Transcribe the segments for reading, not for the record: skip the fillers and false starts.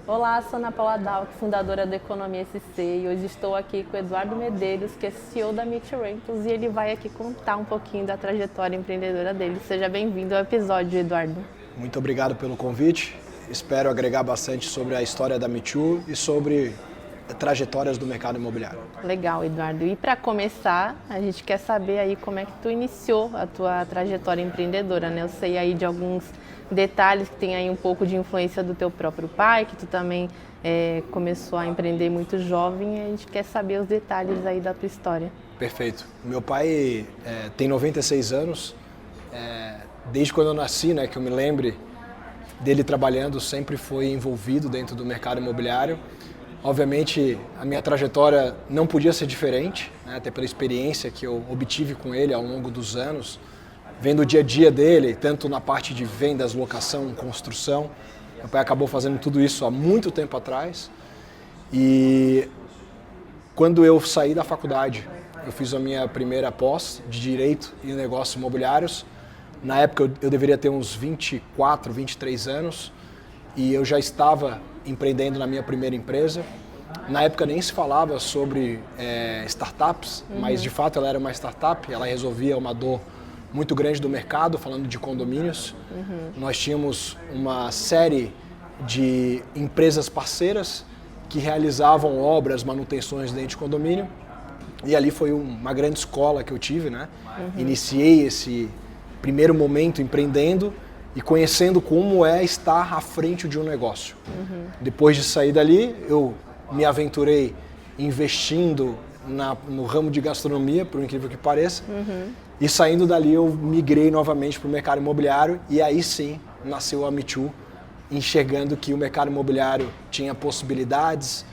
Olá, sou Ana Paula Dalk, fundadora do Economia SC, e hoje estou aqui com o Eduardo Medeiros, que é CEO da Meet Rentals, e ele vai aqui contar um pouquinho da trajetória empreendedora dele. Seja bem-vindo ao episódio, Eduardo. Muito obrigado pelo convite. Espero agregar bastante sobre a história da Mitu e sobre trajetórias do mercado imobiliário. Legal, Eduardo. E para começar, a gente quer saber aí como é que tu iniciou a tua trajetória empreendedora, né? Eu sei aí de alguns detalhes que tem aí um pouco de influência do teu próprio pai, que tu também começou a empreender muito jovem, e a gente quer saber os detalhes aí da tua história. Perfeito. Meu pai tem 96 anos. Desde quando eu nasci, né, que eu me lembre dele trabalhando, sempre foi envolvido dentro do mercado imobiliário. Obviamente, a minha trajetória não podia ser diferente, né, até pela experiência que eu obtive com ele ao longo dos anos, vendo o dia a dia dele, tanto na parte de vendas, locação, construção. Meu pai acabou fazendo tudo isso há muito tempo atrás. E quando eu saí da faculdade, eu fiz a minha primeira pós de Direito e Negócios Imobiliários. Na época eu deveria ter uns 24, 23 anos e eu já estava empreendendo na minha primeira empresa. Na época nem se falava sobre startups, mas de fato ela era uma startup, ela resolvia uma dor muito grande do mercado, falando de condomínios. Nós tínhamos uma série de empresas parceiras que realizavam obras, manutenções dentro de condomínio. E ali foi uma grande escola que eu tive, né? Iniciei esse primeiro momento empreendendo e conhecendo como é estar à frente de um negócio. Depois de sair dali, eu me aventurei investindo no ramo de gastronomia, por incrível que pareça. E saindo dali, eu migrei novamente para o mercado imobiliário e aí sim nasceu a Mitu, enxergando que o mercado imobiliário tinha possibilidades,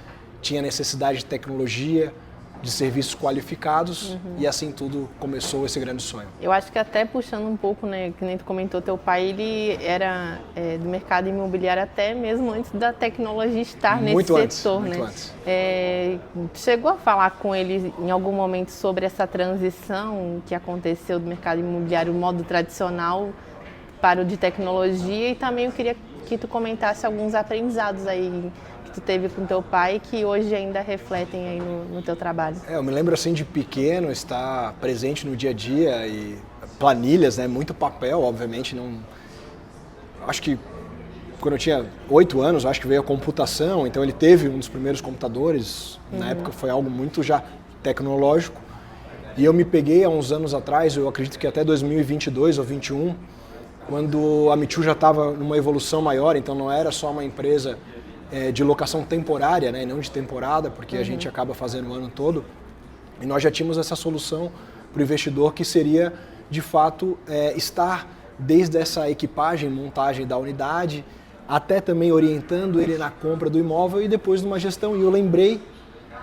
tinha necessidade de tecnologia, de serviços qualificados, e assim tudo começou esse grande sonho. Eu acho que até puxando um pouco, né, que nem tu comentou, teu pai, ele era do mercado imobiliário até mesmo antes da tecnologia estar nesse setor, né? Muito antes. Chegou a falar com ele em algum momento sobre essa transição que aconteceu do mercado imobiliário modo tradicional para o de tecnologia, e também eu queria que tu comentasse alguns aprendizados aí que tu teve com teu pai que hoje ainda refletem aí no teu trabalho. Eu me lembro assim de pequeno, estar presente no dia a dia e planilhas, né, muito papel, obviamente, não. Acho que quando eu tinha 8 anos, acho que veio a computação, então ele teve um dos primeiros computadores, na época foi algo muito já tecnológico. E eu me peguei há uns anos atrás, eu acredito que até 2022 ou 2021, quando a Mitu já estava numa evolução maior, então não era só uma empresa de locação temporária, né, e não de temporada, porque a gente acaba fazendo o ano todo. E nós já tínhamos essa solução para o investidor que seria, de fato, estar desde essa equipagem, montagem da unidade, até também orientando ele na compra do imóvel e depois numa gestão. E eu lembrei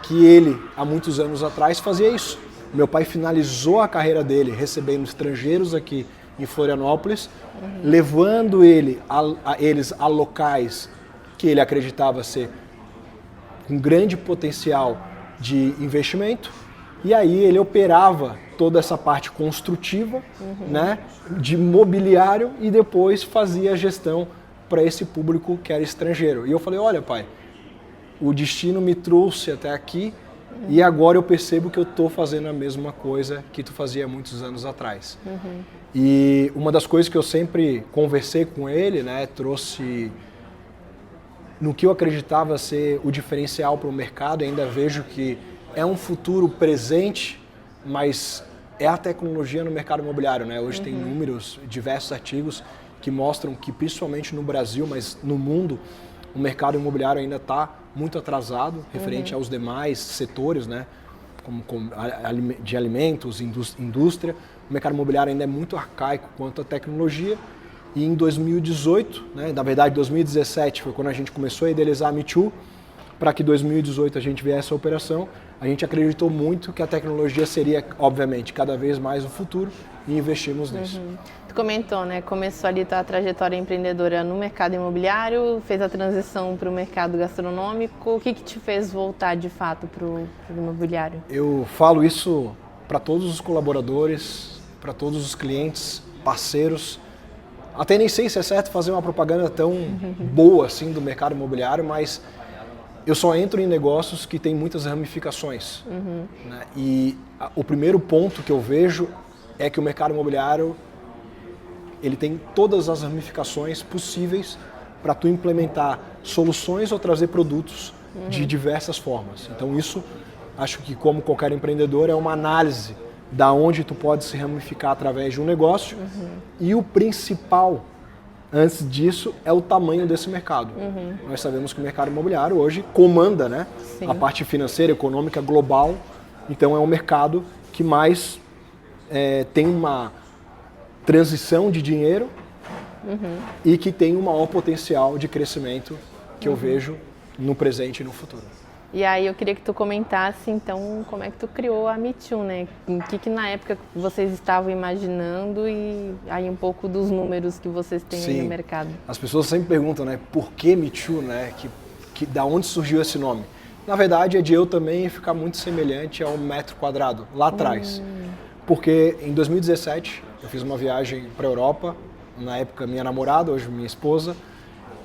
que ele, há muitos anos atrás, fazia isso. Meu pai finalizou a carreira dele recebendo estrangeiros aqui em Florianópolis, levando eles a locais que ele acreditava ser um grande potencial de investimento, e aí ele operava toda essa parte construtiva, né, de mobiliário, e depois fazia a gestão para esse público que era estrangeiro. E eu falei, olha pai, o destino me trouxe até aqui, e agora eu percebo que eu estou fazendo a mesma coisa que tu fazia muitos anos atrás. E uma das coisas que eu sempre conversei com ele, né, trouxe no que eu acreditava ser o diferencial para o mercado. Ainda vejo que é um futuro presente, mas é a tecnologia no mercado imobiliário, né? Hoje tem números, diversos artigos que mostram que, principalmente no Brasil, mas no mundo, o mercado imobiliário ainda está muito atrasado, referente aos demais setores, né? Como de alimentos, indústria. O mercado imobiliário ainda é muito arcaico quanto à tecnologia. E em 2018, né, na verdade 2017 foi quando a gente começou a idealizar a Mitu, para que em 2018 a gente viesse a operação. A gente acreditou muito que a tecnologia seria, obviamente, cada vez mais o futuro, e investimos nisso. Tu comentou, né? Começou ali a trajetória empreendedora no mercado imobiliário, fez a transição para o mercado gastronômico. O que te fez voltar de fato para o imobiliário? Eu falo isso para todos os colaboradores, para todos os clientes, parceiros. até nem sei se é certo fazer uma propaganda tão boa assim do mercado imobiliário, mas eu só entro em negócios que têm muitas ramificações. Né? E o primeiro ponto que eu vejo é que o mercado imobiliário ele tem todas as ramificações possíveis para tu implementar soluções ou trazer produtos de diversas formas. Então isso, acho que como qualquer empreendedor, é uma análise da onde tu pode se ramificar através de um negócio. E o principal, antes disso, é o tamanho desse mercado. Nós sabemos que o mercado imobiliário hoje comanda, né, a parte financeira, econômica global. Então é um mercado que mais tem uma transição de dinheiro e que tem um maior potencial de crescimento que eu vejo no presente e no futuro. E aí eu queria que tu comentasse, então, como é que tu criou a Me Too, né? O que na época vocês estavam imaginando e aí um pouco dos números que vocês têm aí no mercado. As pessoas sempre perguntam, né, por que Me Too, né? Da onde surgiu esse nome? Na verdade, é de eu também ficar muito semelhante ao metro quadrado, lá atrás. Porque em 2017, eu fiz uma viagem para a Europa, na época minha namorada, hoje minha esposa,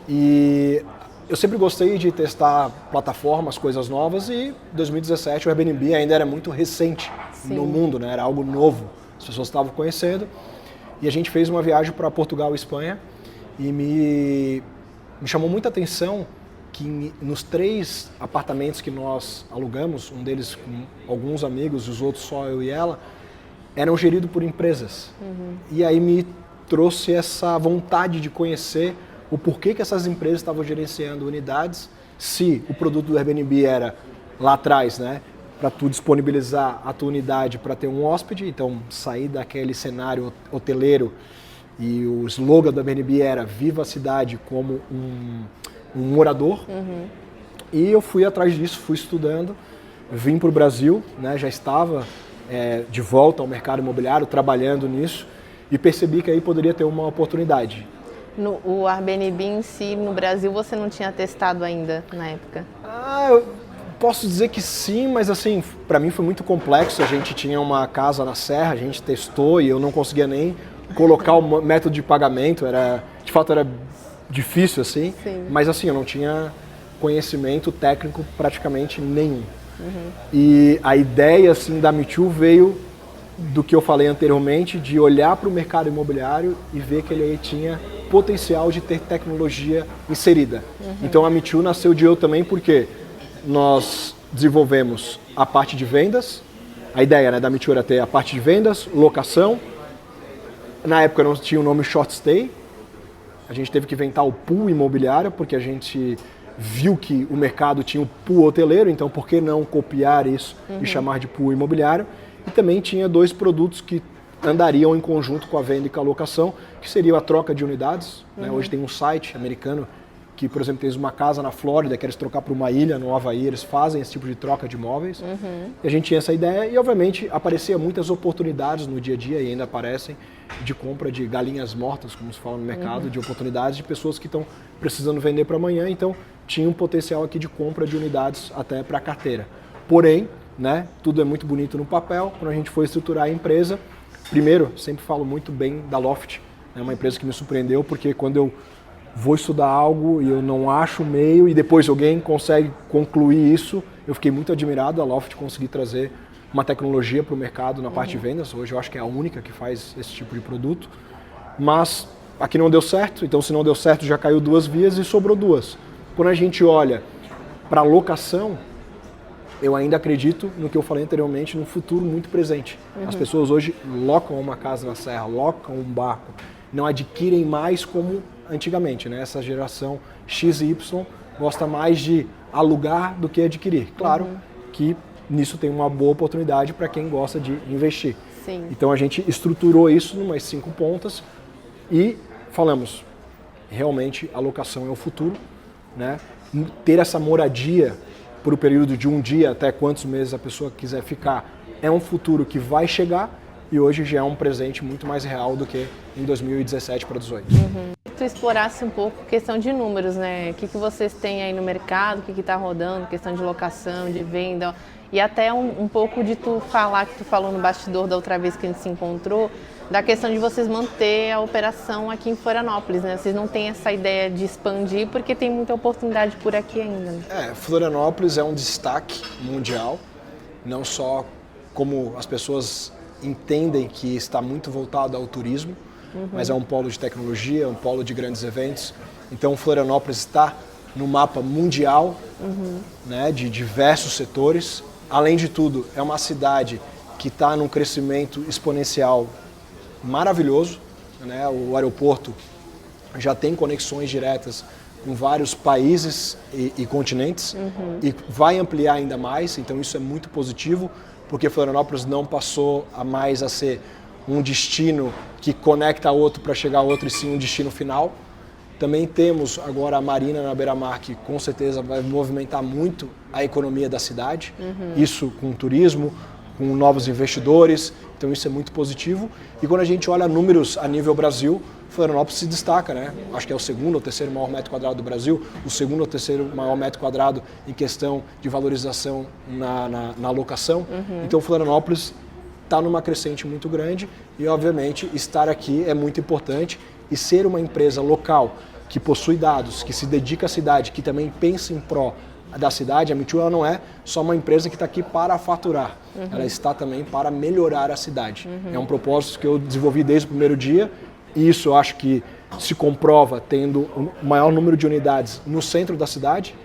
e eu sempre gostei de testar plataformas, coisas novas, e em 2017 o Airbnb ainda era muito recente no mundo, né? Era algo novo, as pessoas estavam conhecendo. E a gente fez uma viagem para Portugal e Espanha e me chamou muita atenção que nos 3 apartamentos que nós alugamos, um deles com alguns amigos, os outros só eu e ela, eram geridos por empresas. E aí me trouxe essa vontade de conhecer o porquê que essas empresas estavam gerenciando unidades, se o produto do Airbnb era lá atrás, né, para tu disponibilizar a tua unidade para ter um hóspede, então sair daquele cenário hoteleiro, e o slogan do Airbnb era "Viva a cidade como um morador". E eu fui atrás disso, fui estudando, vim para o Brasil, né, já estava de volta ao mercado imobiliário, trabalhando nisso, e percebi que aí poderia ter uma oportunidade. O Airbnb em si, no Brasil, você não tinha testado ainda na época? Eu posso dizer que sim, mas assim, para mim foi muito complexo. A gente tinha uma casa na Serra, a gente testou e eu não conseguia nem colocar o método de pagamento, de fato era difícil assim, mas assim, eu não tinha conhecimento técnico praticamente nenhum. E a ideia assim da Me Too veio do que eu falei anteriormente, de olhar para o mercado imobiliário e ver que ele aí tinha potencial de ter tecnologia inserida. Então a Me Too nasceu de eu também porque nós desenvolvemos a parte de vendas, a ideia, né, da Me Too era ter a parte de vendas, locação. Na época não tinha o nome Short Stay, a gente teve que inventar o pool imobiliário porque a gente viu que o mercado tinha o pool hoteleiro, então por que não copiar isso e chamar de pool imobiliário? E também tinha 2 produtos que andariam em conjunto com a venda e com a locação, que seria a troca de unidades. Né? Hoje tem um site americano que, por exemplo, tem uma casa na Flórida, queres trocar para uma ilha no Havaí, eles fazem esse tipo de troca de imóveis. E a gente tinha essa ideia e, obviamente, apareciam muitas oportunidades no dia a dia, e ainda aparecem, de compra de galinhas mortas, como se fala no mercado, de oportunidades de pessoas que estão precisando vender para amanhã, então tinha um potencial aqui de compra de unidades até para a carteira. Porém, né, tudo é muito bonito no papel. Quando a gente foi estruturar a empresa, primeiro, sempre falo muito bem da Loft, é uma empresa que me surpreendeu, porque quando eu vou estudar algo e eu não acho o meio e depois alguém consegue concluir isso, eu fiquei muito admirado. A Loft conseguir trazer uma tecnologia para o mercado na parte de vendas. Hoje eu acho que é a única que faz esse tipo de produto, mas aqui não deu certo, então se não deu certo já caiu 2 vias e sobrou 2. Quando a gente olha para a locação, eu ainda acredito no que eu falei anteriormente, no futuro muito presente. As pessoas hoje locam uma casa na Serra, locam um barco, não adquirem mais como antigamente, né? Essa geração X e Y gosta mais de alugar do que adquirir. Claro que nisso tem uma boa oportunidade para quem gosta de investir. Então a gente estruturou isso em umas 5 pontas e falamos, realmente a locação é o futuro, né? Ter essa moradia por um período de um dia até quantos meses a pessoa quiser ficar, é um futuro que vai chegar e hoje já é um presente muito mais real do que em 2017 para 2018. Tu explorasse um pouco a questão de números, né? O que vocês têm aí no mercado, o que está rodando, questão de locação, de venda, e até um pouco de tu falar, que tu falou no bastidor da outra vez que a gente se encontrou, da questão de vocês manter a operação aqui em Florianópolis, né? Vocês não têm essa ideia de expandir porque tem muita oportunidade por aqui ainda. Né? Florianópolis é um destaque mundial, não só como as pessoas entendem que está muito voltado ao turismo, mas é um polo de tecnologia, um polo de grandes eventos. Então Florianópolis está no mapa mundial, né, de diversos setores. Além de tudo, é uma cidade que está num crescimento exponencial maravilhoso, né? O aeroporto já tem conexões diretas com vários países e continentes e vai ampliar ainda mais, então isso é muito positivo, porque Florianópolis não passou a mais a ser um destino que conecta a outro para chegar a outro, e sim um destino final. Também temos agora a Marina na Beira-Mar, que com certeza vai movimentar muito a economia da cidade, isso com turismo, com novos investidores, então isso é muito positivo. E quando a gente olha números a nível Brasil, Florianópolis se destaca, né? Acho que é o segundo ou terceiro maior metro quadrado do Brasil, o segundo ou terceiro maior metro quadrado em questão de valorização na locação. Então Florianópolis está numa crescente muito grande e, obviamente, estar aqui é muito importante, e ser uma empresa local que possui dados, que se dedica à cidade, que também pensa em pró da cidade. A Me Too, ela não é só uma empresa que está aqui para faturar, ela está também para melhorar a cidade. É um propósito que eu desenvolvi desde o primeiro dia, e isso eu acho que se comprova tendo o maior número de unidades no centro da cidade,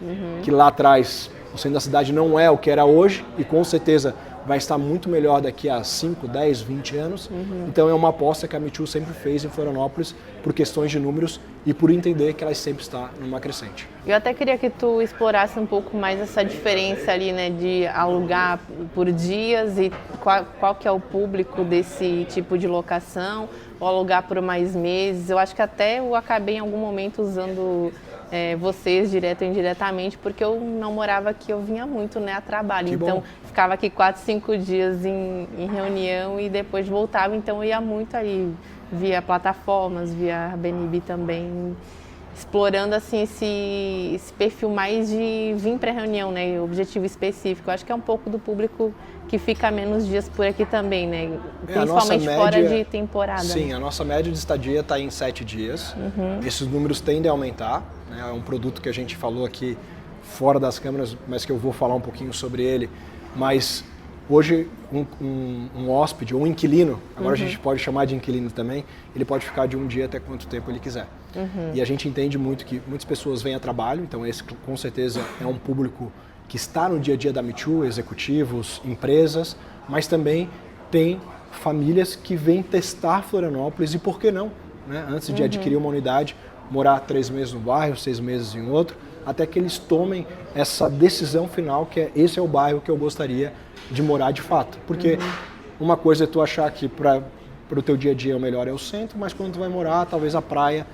que lá atrás o centro da cidade não é o que era hoje, e com certeza vai estar muito melhor daqui a 5, 10, 20 anos. Então é uma aposta que a Me Too sempre fez em Florianópolis por questões de números e por entender que ela sempre está numa crescente. Eu até queria que tu explorasse um pouco mais essa diferença ali, né, de alugar por dias e qual que é o público desse tipo de locação, ou alugar por mais meses. Eu acho que até eu acabei em algum momento usando vocês direto ou indiretamente, porque eu não morava aqui, eu vinha muito, né, a trabalho. Que então bom. ficava aqui 4, 5 dias em reunião e depois voltava, então eu ia muito ali via plataformas, via Airbnb também, explorando assim esse perfil mais de vir para reunião, né, objetivo específico. Eu acho que é um pouco do público que fica menos dias por aqui também, né, principalmente fora de temporada. Sim, né? A nossa média de estadia está em 7 dias. Esses números tendem a aumentar, né? É um produto que a gente falou aqui fora das câmeras, mas que eu vou falar um pouquinho sobre ele. Mas hoje um hóspede ou um inquilino, agora a gente pode chamar de inquilino também, ele pode ficar de um dia até quanto tempo ele quiser. E a gente entende muito que muitas pessoas vêm a trabalho, então esse com certeza é um público que está no dia a dia da Me Too, executivos, empresas, mas também tem famílias que vêm testar Florianópolis, e por que não, né? Antes de adquirir uma unidade, morar 3 meses no bairro, 6 meses em outro, até que eles tomem essa decisão final, que é: esse é o bairro que eu gostaria de morar de fato. Porque uma coisa é tu achar que para o teu dia a dia o melhor é o centro, mas quando tu vai morar, talvez a praia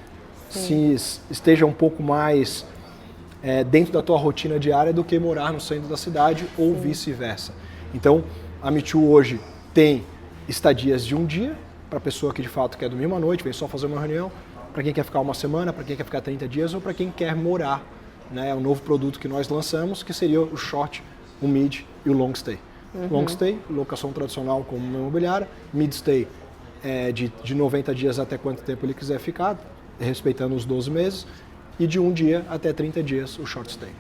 se esteja um pouco mais dentro da tua rotina diária do que morar no centro da cidade, ou vice-versa. Então, a Me Too hoje tem estadias de um dia, para a pessoa que de fato quer dormir uma noite, vem só fazer uma reunião, para quem quer ficar uma semana, para quem quer ficar 30 dias, ou para quem quer morar. Né? É um novo produto que nós lançamos, que seria o short, o mid e o long stay. Long stay, locação tradicional como uma imobiliária; mid stay, de 90 dias até quanto tempo ele quiser ficar, respeitando os 12 meses, e de 1 dia até 30 dias o short stay.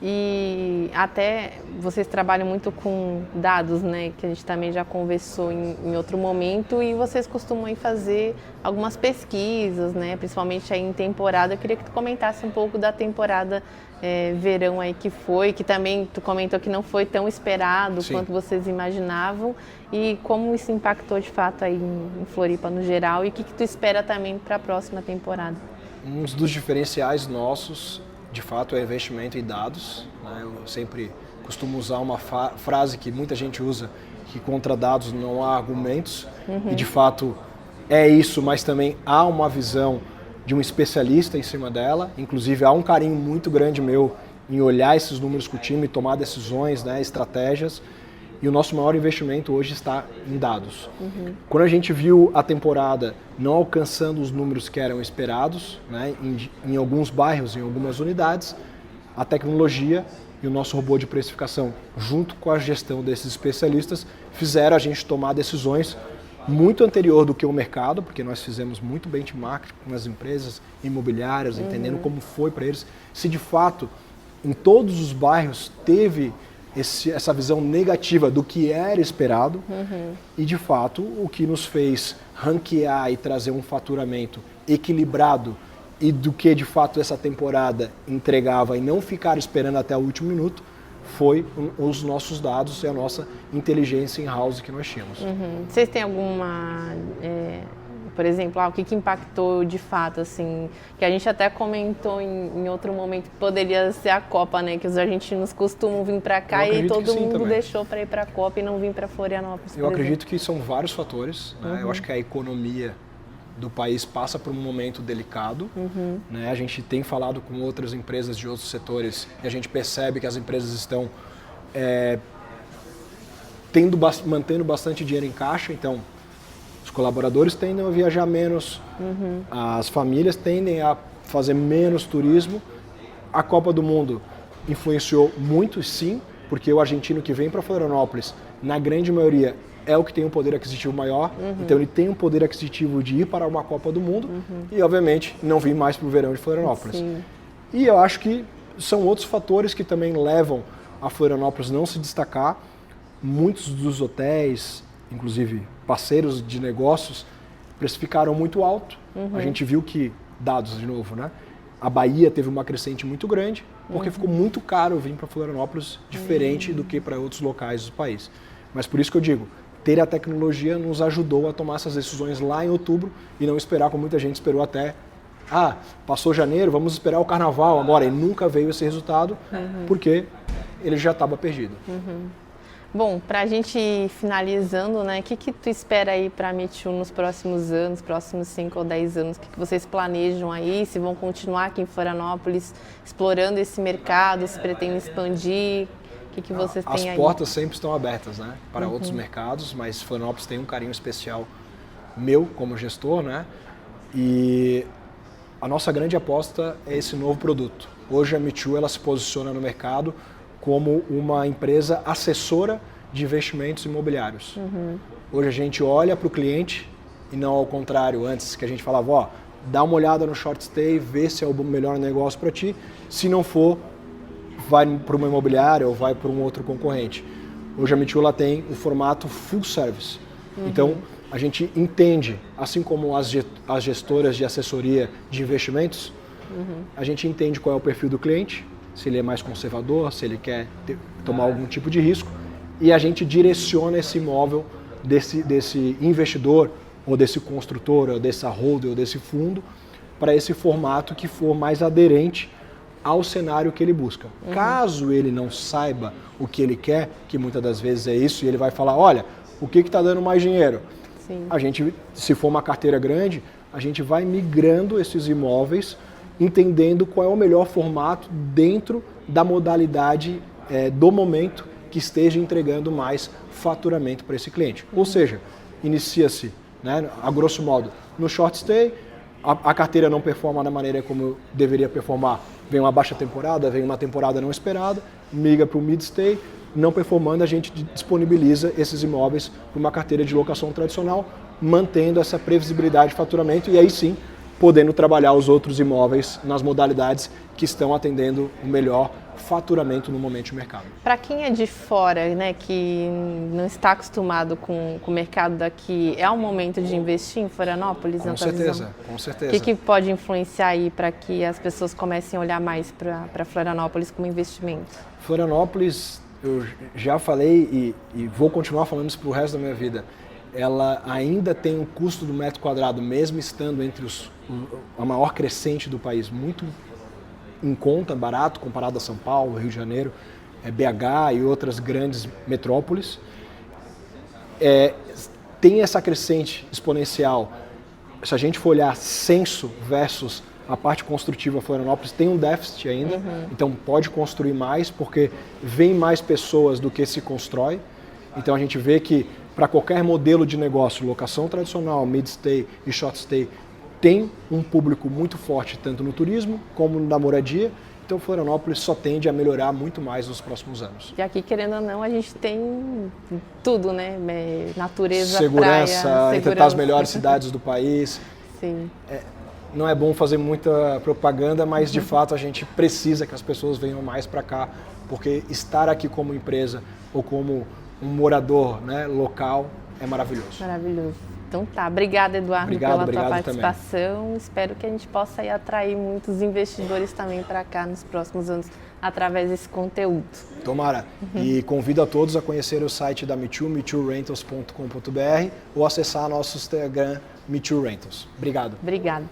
E até vocês trabalham muito com dados, né, que a gente também já conversou em outro momento, e vocês costumam aí fazer algumas pesquisas, né, principalmente aí em temporada. Eu queria que tu comentasse um pouco da temporada verão aí que também tu comentou que não foi tão esperado quanto vocês imaginavam, e como isso impactou de fato aí em Floripa no geral, e o que tu espera também para a próxima temporada. Um dos diferenciais nossos, de fato, é investimento em dados. Né? Eu sempre costumo usar uma frase que muita gente usa, que contra dados não há argumentos, e de fato é isso, mas também há uma visão de um especialista em cima dela. Inclusive há um carinho muito grande meu em olhar esses números com o time, tomar decisões, né, estratégias. E o nosso maior investimento hoje está em dados. Quando a gente viu a temporada não alcançando os números que eram esperados, né, em alguns bairros, em algumas unidades, a tecnologia e o nosso robô de precificação, junto com a gestão desses especialistas, fizeram a gente tomar decisões muito anterior do que o mercado, porque nós fizemos muito benchmark com as empresas imobiliárias, entendendo como foi para eles, se de fato em todos os bairros teve essa visão negativa do que era esperado e de fato o que nos fez ranquear e trazer um faturamento equilibrado e do que de fato essa temporada entregava e não ficar esperando até o último minuto foi os nossos dados e a nossa inteligência in-house que nós tínhamos. Vocês têm alguma, por exemplo, o que impactou de fato, assim, que a gente até comentou em outro momento, poderia ser a Copa, né? Que os argentinos costumam vir para cá e todo mundo deixou para ir para a Copa e não vir para Florianópolis. Eu acredito que são vários fatores, né? Eu acho que a economia do país passa por um momento delicado, né? A gente tem falado com outras empresas de outros setores e a gente percebe que as empresas estão mantendo bastante dinheiro em caixa, então os colaboradores tendem a viajar menos, as famílias tendem a fazer menos turismo. A Copa do Mundo influenciou muito, sim, porque o argentino que vem para Florianópolis, na grande maioria, é o que tem um poder aquisitivo maior, então ele tem um poder aquisitivo de ir para uma Copa do Mundo e, obviamente, não vir mais para o verão de Florianópolis. Sim. E eu acho que são outros fatores que também levam a Florianópolis não se destacar. Muitos dos hotéis, inclusive parceiros de negócios, precificaram muito alto. A gente viu que, dados de novo, né? A Bahia teve uma crescente muito grande, porque ficou muito caro vir para Florianópolis, diferente do que para outros locais do país. Mas por isso que eu digo, ter a tecnologia nos ajudou a tomar essas decisões lá em outubro e não esperar como muita gente esperou até, passou janeiro, vamos esperar o carnaval agora. E nunca veio esse resultado, porque ele já estava perdido. Bom, para a gente ir finalizando, né, o que tu espera aí para a Me Too nos próximos anos, próximos 5 ou 10 anos? O que vocês planejam aí? Se vão continuar aqui em Florianópolis explorando esse mercado, se pretendem expandir? O que vocês têm aí? As portas sempre estão abertas, né, para outros mercados, mas Florianópolis tem um carinho especial meu como gestor, né? E a nossa grande aposta é esse novo produto. Hoje a Me Too, ela se posiciona no mercado como uma empresa assessora de investimentos imobiliários. Hoje a gente olha para o cliente e não ao contrário, antes que a gente falava, dá uma olhada no short stay, vê se é o melhor negócio para ti, se não for, vai para uma imobiliária ou vai para um outro concorrente. Hoje a Me Too tem o formato full service. Então a gente entende, assim como as gestoras de assessoria de investimentos, a gente entende qual é o perfil do cliente, se ele é mais conservador, se ele quer tomar algum tipo de risco, e a gente direciona esse imóvel desse investidor, ou desse construtor, ou dessa holder, ou desse fundo, para esse formato que for mais aderente ao cenário que ele busca. Caso ele não saiba o que ele quer, que muitas das vezes é isso, e ele vai falar, olha, o que está dando mais dinheiro? Sim. A gente, se for uma carteira grande, a gente vai migrando esses imóveis, entendendo qual é o melhor formato dentro da modalidade do momento que esteja entregando mais faturamento para esse cliente. Ou seja, inicia-se, né, a grosso modo, no short stay, a carteira não performa da maneira como deveria performar, vem uma baixa temporada, vem uma temporada não esperada, migra para o mid stay, não performando, a gente disponibiliza esses imóveis para uma carteira de locação tradicional, mantendo essa previsibilidade de faturamento e aí sim, podendo trabalhar os outros imóveis nas modalidades que estão atendendo o melhor faturamento no momento de mercado. Para quem é de fora, né, que não está acostumado com o mercado daqui, é o momento de investir em Florianópolis? Com certeza, com certeza. O que pode influenciar aí para que as pessoas comecem a olhar mais para Florianópolis como investimento? Florianópolis, eu já falei e vou continuar falando isso para o resto da minha vida, ela ainda tem um custo do metro quadrado, mesmo estando entre a maior crescente do país, muito em conta, barato, comparado a São Paulo, Rio de Janeiro, BH e outras grandes metrópoles. Tem essa crescente exponencial. Se a gente for olhar censo versus a parte construtiva, Florianópolis tem um déficit ainda, então pode construir mais, porque vem mais pessoas do que se constrói. Então a gente vê que para qualquer modelo de negócio, locação tradicional, mid-stay e short-stay, tem um público muito forte, tanto no turismo como na moradia, Então Florianópolis só tende a melhorar muito mais nos próximos anos. E aqui, querendo ou não, a gente tem tudo, né? Natureza, Segurança, praia, entre as melhores cidades do país. Sim. Não é bom fazer muita propaganda, mas de fato a gente precisa que as pessoas venham mais para cá, porque estar aqui como empresa ou como um morador, né, local é maravilhoso. Maravilhoso. Então tá, obrigada, Eduardo, pela tua participação. Também. Espero que a gente possa aí atrair muitos investidores também para cá nos próximos anos através desse conteúdo. Tomara. E convido a todos a conhecer o site da Me Too, metwoorentals.com.br ou acessar nosso Instagram Me Too Rentals. Obrigado. Obrigada.